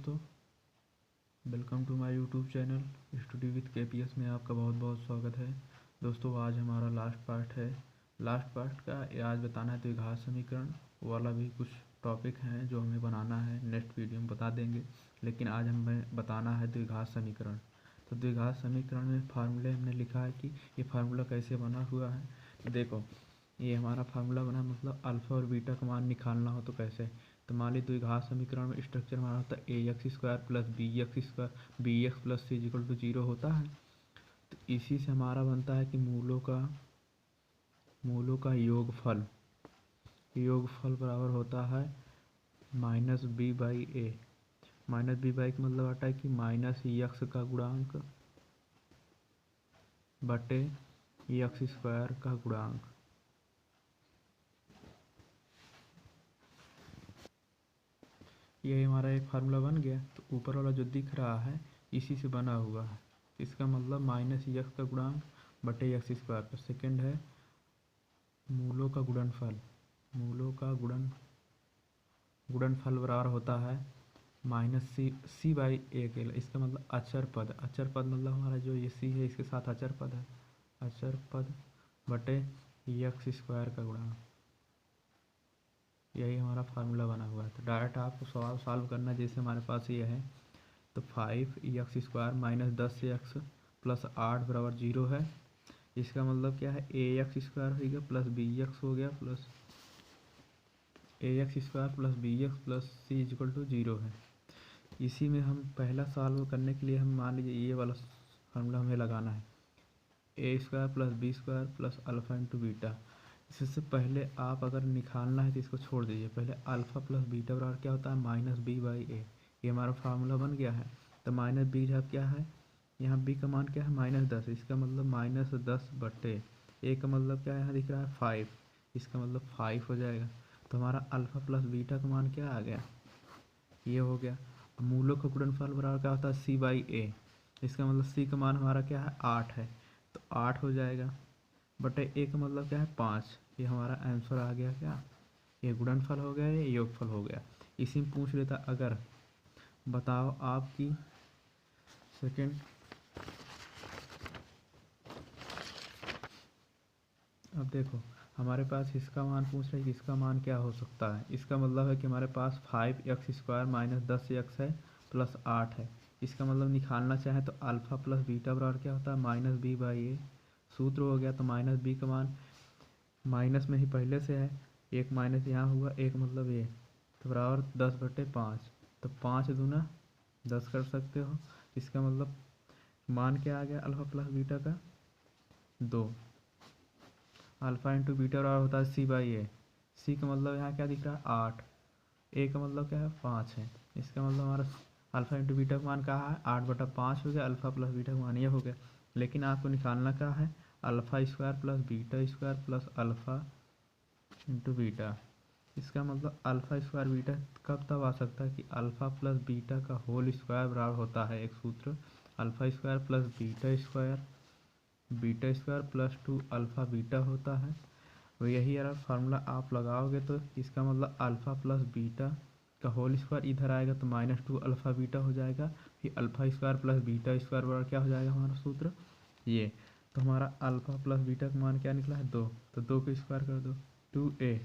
दोस्तों, welcome to my YouTube channel study with KPS में आपका बहुत बहुत स्वागत है। दोस्तों, आज हमारा लास्ट पार्ट है। लास्ट पार्ट का आज बताना है द्विघात समीकरण वाला भी कुछ टॉपिक हैं जो हमें बनाना है। नेक्स्ट वीडियो में बता देंगे, लेकिन आज हमें बताना है द्विघात समीकरण। तो द्विघात समीकरण में फार्मूले हमने लिखा है कि ये फार्मूला कैसे बना हुआ है। तो देखो, ये हमारा फार्मूला बना, मतलब अल्फ़ा और बीटा का मान निकालना हो तो कैसे। तो मान ली द्विघात समीकरण में स्ट्रक्चर हमारा होता है A x square plus B x plus C equal to 0 होता है। तो इसी से हमारा बनता है कि मूलों का योगफल बराबर होता है minus b by a. Minus b by का मतलब आता है कि माइनस यक्स का गुणांक बटे यक्स स्क्वायर का गुणांक। यही हमारा एक फार्मूला बन गया। तो ऊपर वाला जो दिख रहा है इसी से बना हुआ है। इसका मतलब माइनस यक्स का गुणांक बटे यक्स स्क्वायर का। सेकेंड है मूलों का गुणनफल बराबर होता है माइनस सी बाई ए के। इसका मतलब अचर पद मतलब हमारा जो ये सी है इसके साथ अचर पद है, अचर पद बटे यक्स स्क्वायर का गुणांक। यही हमारा फार्मूला बना हुआ है। तो डायरेक्ट आपको सवाल सॉल्व करना, जैसे हमारे पास ये है। तो 5 स्क्वायर माइनस 10 प्लस 8 बराबर 0 है। इसका मतलब क्या है, ए एक्स स्क्वायर हो गया प्लस बी एक्स हो गया plus a x square plus B x plus C equal to 0 है। इसी में हम पहला सॉल्व करने के लिए हम मान लीजिए ये वाला फार्मूला हमें लगाना है, A square plus B square plus alpha into beta. इससे पहले आप अगर निकालना है तो इसको छोड़ दीजिए। पहले अल्फ़ा प्लस बीटा बराबर क्या होता है, माइनस बी बाई ए। ये हमारा फार्मूला बन गया है। तो माइनस बी जब क्या है, यहाँ बी का मान क्या है -10। इसका मतलब -10 बटे ए का मतलब क्या है, यहाँ दिख रहा है 5। इसका मतलब 5 हो जाएगा। तो हमारा अल्फ़ा प्लस बीटा का मान क्या आ गया, ये हो गया। मूलों का गुणनफल बराबर क्या होता है, सी बाई ए। इसका मतलब सी का मान हमारा क्या है 8 है, तो 8 हो जाएगा बटे ए का मतलब क्या है 5। ये हमारा आंसर आ गया। क्या ये गुणनफल हो गया, ये योगफल हो गया। इसी में पूछ लेता, अगर बताओ आपकी सेकेंड, अब देखो हमारे पास इसका मान पूछ रहे हैं कि इसका मान क्या हो सकता है। इसका मतलब है कि हमारे पास 5 स्क्वायर माइनस 10 है प्लस 8 है। इसका मतलब निकालना चाहे तो अल्फ़ा प्लस बीटा बराबर क्या होता है, माइनस बी बाई ए। सूत्र हो गया। तो माइनस बी का मान माइनस में ही पहले से है, एक माइनस यहाँ हुआ, एक मतलब ये, तो बराबर 10/5। तो 5 दूना 10 कर सकते हो। इसका मतलब मान क्या आ गया अल्फ़ा प्लस बीटा का 2। अल्फ़ा इंटू बीटा बराबर होता है सी बाई ए। सी का मतलब यहाँ क्या दिख रहा है 8, ए का मतलब क्या है 5 है। इसका मतलब हमारा अल्फ़ा इंटू बीटा का मान कहा है 8/5 हो गया। अल्फ़ा प्लस बीटा का मान ये हो गया। लेकिन आपको निकालना क्या है, alpha square plus beta square plus alpha into beta. इसका मतलब अल्फ़ा स्क्वायर बीटा कब तब आ सकता है कि अल्फ़ा प्लस बीटा का होल स्क्वायर बराबर होता है एक सूत्र, alpha square plus beta square plus 2 alpha beta होता है। और यही अगर फार्मूला आप लगाओगे तो इसका मतलब अल्फ़ा प्लस बीटा का होल स्क्वायर इधर आएगा तो -2 अल्फ़ा बीटा हो जाएगा। फिर alpha square plus beta square बराबर क्या हो जाएगा हमारा सूत्र ये। तो हमारा अल्फ़ा प्लस बीटा का मान क्या निकला है 2। तो 2 को स्क्वायर कर दो, 2a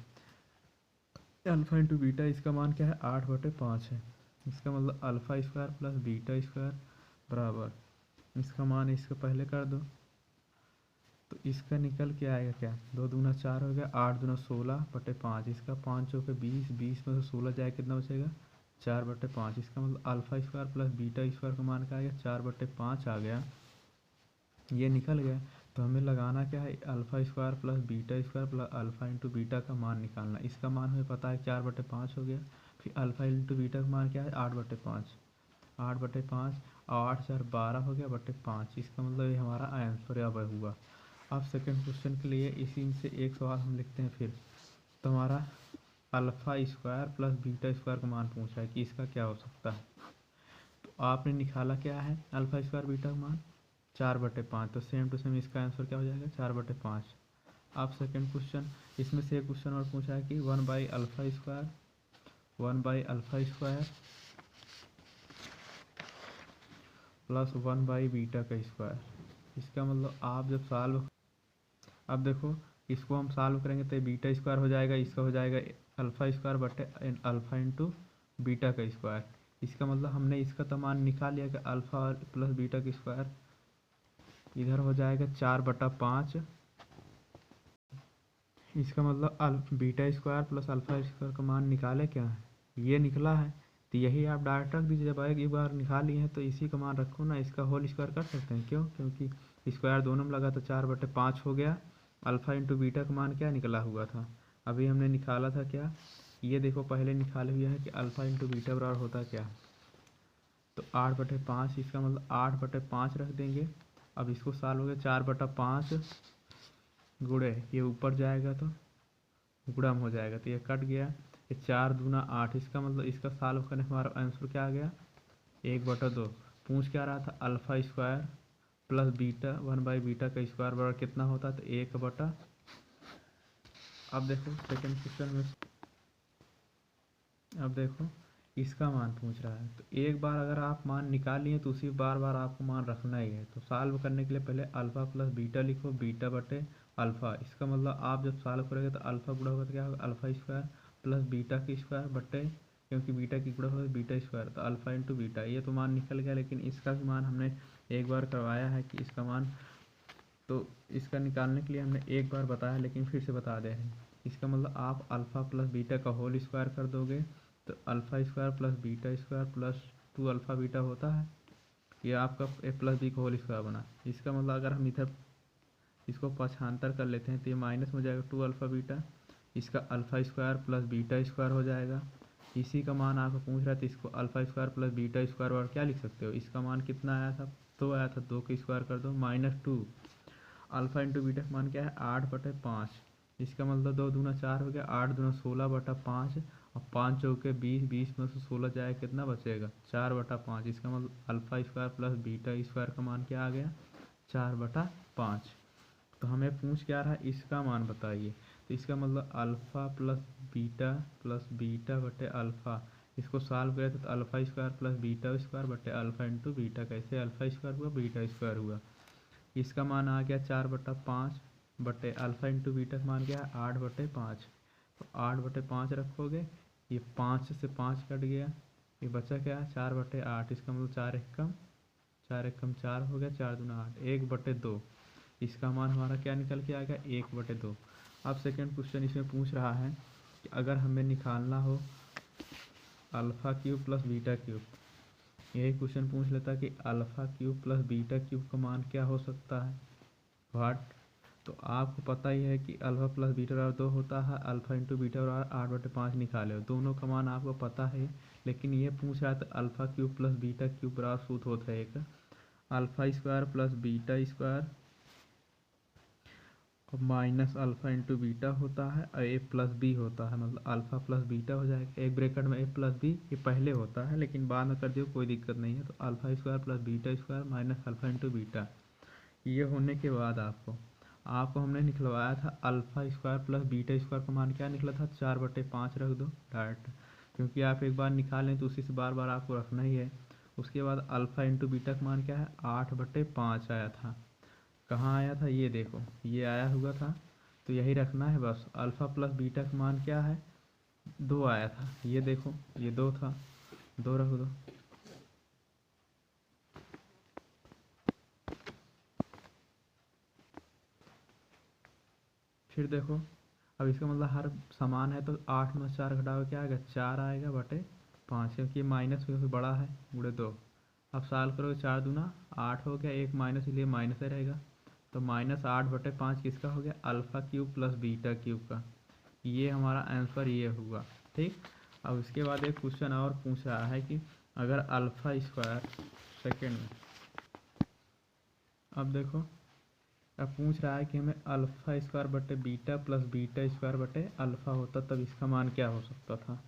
अल्फ़ा इंटू बीटा। इसका मान क्या है 8/5 है। इसका मतलब alpha square plus beta square बराबर, इसका मान इसका पहले कर दो तो इसका निकल के आएगा क्या, 2 दूना 4 हो गया, 8 दूना 16/5। इसका 5 चौके 20, 20 में से 16 जाए कितना बचेगा 4/5। इसका मतलब alpha square plus beta square का मान क्या आ गया 4/5 आ गया। ये निकल गया। तो हमें लगाना क्या है, alpha square plus beta square plus alpha into beta का मान निकालना। इसका मान हमें पता है 4/5 हो गया। फिर अल्फ़ा इंटू बीटा का मान क्या है 8/5, 8/5 और 8 4 12 हो गया बटे 5। इसका मतलब ये हमारा आंसर अब हुआ। अब सेकंड क्वेश्चन के लिए इसी से एक सवाल हम लिखते हैं फिर। तो हमारा alpha square plus beta square का मान पूछा है कि इसका क्या हो सकता है। तो आपने निकाला क्या है अल्फ़ा स्क्वायर बीटा का मान 4/5। तो सेम टू सेम इसका आंसर क्या हो जाएगा 4/5। अब सेकंड क्वेश्चन, इसमें से एक क्वेश्चन और पूछा है कि 1/अल्फ़ा स्क्वायर प्लस 1/बीटा का स्क्वायर। इसका मतलब आप जब सॉल्व, अब देखो इसको हम सॉल्व करेंगे तो बीटा स्क्वायर हो जाएगा, इसका हो जाएगा अल्फ़ा स्क्वायर बटे अल्फ़ा इंटू बीटा का स्क्वायर। इसका मतलब हमने इसका तो मान निकाल लिया कि अल्फ़ा प्लस बीटा का स्क्वायर इधर हो जाएगा 4/5। इसका मतलब beta square plus alpha square का मान निकाले क्या है, ये निकला है। तो यही आप डायरेक्ट रख दीजिए, जब एक बार निकाल लिए हैं तो इसी का मान रखो ना, इसका होल स्क्वायर कर सकते हैं। क्यों? क्योंकि स्क्वायर दोनों में लगा तो 4/5 हो गया। अल्फ़ा इंटू बीटा का मान क्या निकला हुआ था, अभी हमने निकाला था क्या, ये देखो पहले निकाले हुए हैं कि अल्फ़ा इंटू बीटा बराबर होता क्या, तो 8/5। इसका मतलब 8/5 रख देंगे। अब इसको सॉल्व हो गया 4/5 गुणे ये ऊपर जाएगा तो गुणम हो जाएगा, तो ये कट गया, ये 4 दूना 8। इसका मतलब इसका सॉल्व करने हमारा आंसर क्या आ गया, 1/2। पूछ क्या रहा था, अल्फ़ा स्क्वायर प्लस बीटा 1/बीटा का स्क्वायर बराबर कितना होता, तो 1/। अब देखो सेकेंड क्वेश्चन में, अब देखो इसका मान पूछ रहा है, तो एक बार अगर आप मान निकाल लिए तो उसी बार बार आपको मान रखना ही है। तो सॉल्व करने के लिए पहले अल्फ़ा प्लस बीटा लिखो, बीटा बटे अल्फ़ा। इसका मतलब आप जब सॉल्व करोगे तो अल्फ़ा गुणा होगा तो क्या होगा, अल्फ़ा स्क्वायर प्लस बीटा की स्क्वायर बटे, क्योंकि बीटा की गुणा होगा बीटा स्क्वायर, तो अल्फ़ा इंटू बीटा। ये तो मान निकल गया, लेकिन इसका भी मान हमने एक बार करवाया है कि इसका मान, तो इसका निकालने के लिए हमने एक बार बताया, लेकिन फिर से बता दे रहे हैं। इसका मतलब आप अल्फ़ा प्लस बीटा का होल स्क्वायर कर दोगे तो alpha square plus beta square plus 2 alpha beta होता है, ये आपका ए प्लस बी का होल स्क्वायर बना। इसका मतलब अगर हम इधर इसको पक्षांतर कर लेते हैं तो ये माइनस में हो जाएगा 2 अल्फ़ा बीटा, इसका alpha square plus beta square हो जाएगा। इसी का मान आपको पूछ रहा था, इसको alpha square plus beta square और क्या लिख सकते हो, इसका मान कितना आया था, 2 आया था, 2 का स्क्वायर कर दो -2। अल्फ़ा इंटू बीटा का मान क्या है, 8/5। इसका मतलब 2 दूना 4 हो गया, 8 दूना 16/5 और 5 चौके 20, 20 में से 16 जाए कितना बचेगा, 4/5। इसका मतलब alpha square plus beta square का मान क्या आ गया, 4/5। तो हमें पूछ क्या रहा है, इसका मान बताइए। तो इसका मतलब अल्फ़ा प्लस बीटा बटे अल्फ़ा, इसको सॉल्व करें तो alpha square plus beta square बटे अल्फ़ा इंटू बीटा, कैसे अल्फ़ा स्क्वायर हुआ बीटा स्क्वायर हुआ। इसका मान आ गया 4/5 बटे अल्फ़ा इंटू बीटा का मान क्या है 8/5। तो 8/5 रखोगे, ये 5 से 5 कट गया, ये बचा क्या है 4/8। इसका मतलब 4 एक कम 4 हो गया, 4 दूना 8, 1/2। इसका मान हमारा क्या निकल के आ गया, 1/2। अब सेकेंड क्वेश्चन इसमें पूछ रहा है कि अगर हमें निकालना हो alpha cube plus beta cube, यही क्वेश्चन पूछ लेता कि alpha cube plus beta cube का मान क्या हो सकता है, वाट। तो आपको पता ही है कि अल्फ़ा प्लस बीटा बराबर 2 होता है, अल्फ़ा इंटू बीटा बराबर 8/5 निकाले हो, दोनों का मान आपको पता है। लेकिन ये पूछ रहा था alpha cube plus beta cube बराबर सूत्र होता है एक alpha square plus beta square और माइनस अल्फ़ा इंटू बीटा होता है और ए प्लस बी होता है, मतलब अल्फ़ा प्लस बीटा हो जाएगा, एक ब्रैकेट में ए प्लस बी, ये पहले होता है लेकिन बाद में कर दियो कोई दिक्कत नहीं है। तो alpha square plus beta square minus alpha into beta, ये होने के बाद आपको हमने निकलवाया था alpha square plus beta square का मान क्या निकला था, 4/5 रख दो डायरेक्ट, क्योंकि आप एक बार निकालें तो उसी से बार बार आपको रखना ही है। उसके बाद अल्फ़ा इंटू बीटा का मान क्या है 8/5 आया था, कहाँ आया था ये देखो, ये आया हुआ था, तो यही रखना है बस। अल्फ़ा प्लस बीटा का मान क्या है 2 आया था, ये देखो ये 2 था, 2 रख दो। फिर देखो अब इसका मतलब हर समान है तो 8 में 4 घटाओ क्या आएगा, 4 आएगा बटे 5, क्योंकि ये माइनस में बड़ा है गुणे 2। अब सॉल्व करो, 4 दूना 8 हो गया, एक माइनस इसलिए माइनस ही रहेगा, तो -8/5 किसका हो गया, alpha cube plus beta cube का। ये हमारा आंसर ये हुआ, ठीक। अब इसके बाद एक क्वेश्चन और पूछ रहा है कि अगर अल्फ़ा स्क्वायर सेकेंड में, अब देखो अब पूछ रहा है कि हमें अल्फ़ा स्क्वायर बटे बीटा प्लस बीटा स्क्वायर बटे अल्फ़ा होता तब इसका मान क्या हो सकता था।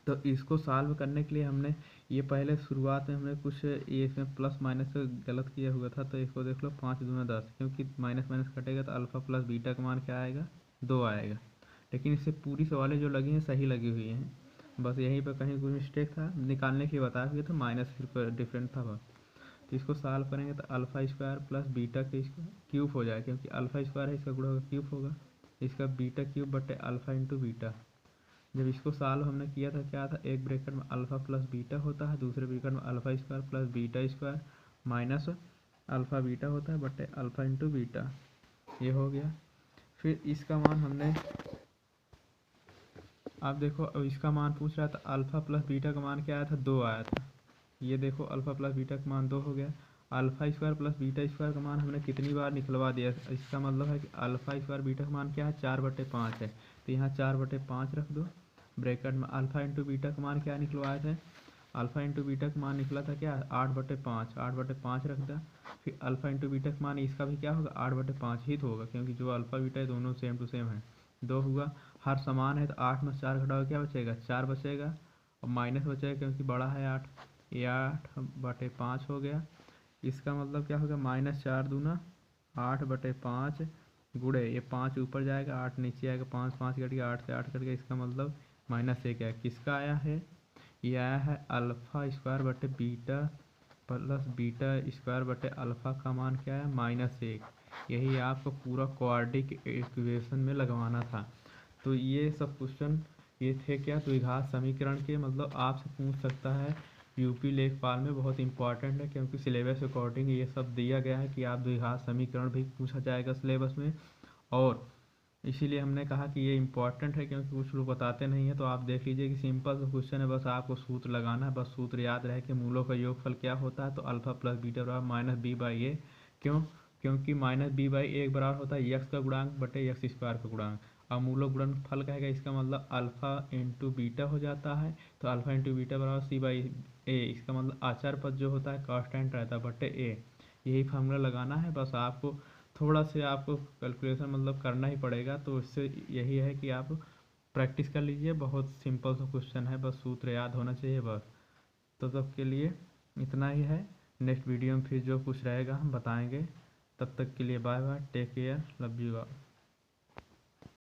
तो इसको सॉल्व करने के लिए हमने ये पहले शुरुआत में हमने कुछ ये इसमें प्लस माइनस गलत किया हुआ था, तो इसको देख लो 5 दूना 10, क्योंकि माइनस माइनस कटेगा तो अल्फ़ा प्लस बीटा का मान क्या आएगा 2 आएगा। लेकिन इससे पूरी सवालें जो लगी हैं सही लगी हुई हैं, बस यहीं पर कहीं कोई मिस्टेक था, निकालने के लिए बताया हुआ था, माइनस सिर्फ डिफरेंट था बस। इसको सॉल्व करेंगे तो अल्फ़ा स्क्वायर प्लस बीटा के क्यूब हो जाएगा, क्योंकि अल्फ़ा स्क्वायर है इसका गुणा होगा क्यूब होगा, इसका बीटा क्यूब बटे अल्फ़ा इंटू बीटा। जब इसको सॉल्व हमने किया था क्या था, एक ब्रैकेट में अल्फ़ा प्लस बीटा होता है, दूसरे ब्रैकेट में alpha square plus beta square minus alpha beta होता है बटे अल्फ़ा इंटू बीटा। ये हो गया। फिर इसका मान हमने, आप देखो अब इसका मान पूछ रहा था, अल्फ़ा प्लस बीटा का मान क्या आया था, 2 आया था। ये देखो अल्फ़ा प्लस बीटा का मान 2 हो गया। Alpha square plus beta square का मान हमने कितनी बार निकलवा दिया, इसका मतलब है कि अल्फ़ा स्क्वायर बीटा का मान क्या है, 4/5 है, तो यहाँ 4/5 रख दो। ब्रैकेट में अल्फ़ा इंटू बीटा का मान क्या निकलवाए थे, अल्फ़ा इंटू बीटा का मान निकला था क्या 8/5, 8/5 रख दिया। फिर अल्फ़ा इंटू बीटा का मान इसका भी क्या होगा 8/5 ही तो होगा, क्योंकि जो अल्फ़ा बीटा है दोनों सेम टू सेम है। 2 हुआ, हर समान है तो 8 में 4 घटाओ क्या बचेगा, 4 बचेगा, और माइनस बचेगा क्योंकि बड़ा है 8, ये 8/5 हो गया। इसका मतलब क्या होगा, -4 दूना 8/5 गुड़े ये 5 ऊपर जाएगा 8 नीचे आएगा, 5 5 कट गया, 8 से 8 कट गया, इसका मतलब -1 है। किसका आया है, ये आया है अल्फ़ा स्क्वायर बटे बीटा प्लस बीटा स्क्वायर बटे अल्फ़ा का मान क्या है, -1। यही आपको पूरा क्वाड्रेटिक इक्वेशन में लगवाना था। तो ये सब क्वेश्चन ये थे क्या, द्विघात समीकरण के, मतलब आपसे पूछ सकता है यूपी लेखपाल में, बहुत इंपॉर्टेंट है क्योंकि सिलेबस अकॉर्डिंग ये सब दिया गया है कि आप द्विघात समीकरण भी पूछा जाएगा सिलेबस में। और इसीलिए हमने कहा कि ये इंपॉर्टेंट है क्योंकि कुछ लोग बताते नहीं है। तो आप देख लीजिए कि सिंपल सा क्वेश्चन है, बस आपको सूत्र लगाना है, बस सूत्र याद रहे कि मूलों का योगफल क्या होता है, तो अल्फ़ा प्लस बीटा बराबर -b/a। क्यों, क्योंकि -b/a बराबर होता है यक्स का गुणांक बटे यक्स स्क्वायर का गुणांक। अब मूलों गुणनफल कहेगा, इसका मतलब अल्फ़ा इंटू बीटा हो जाता है, तो अल्फ़ा इंटू बीटा बराबर c/a। इसका मतलब आचार पद जो होता है कांस्टेंट रहता है बटे a। यही फार्मूला लगाना है, बस आपको थोड़ा से आपको कैलकुलेशन मतलब करना ही पड़ेगा। तो इससे यही है कि आप प्रैक्टिस कर लीजिए, बहुत सिंपल सा क्वेश्चन है, बस सूत्र याद होना चाहिए बस। तो तब के लिए इतना ही है, नेक्स्ट वीडियो में फिर जो कुछ रहेगा हम बताएंगे। तब तक के लिए bye bye, take care, love you all.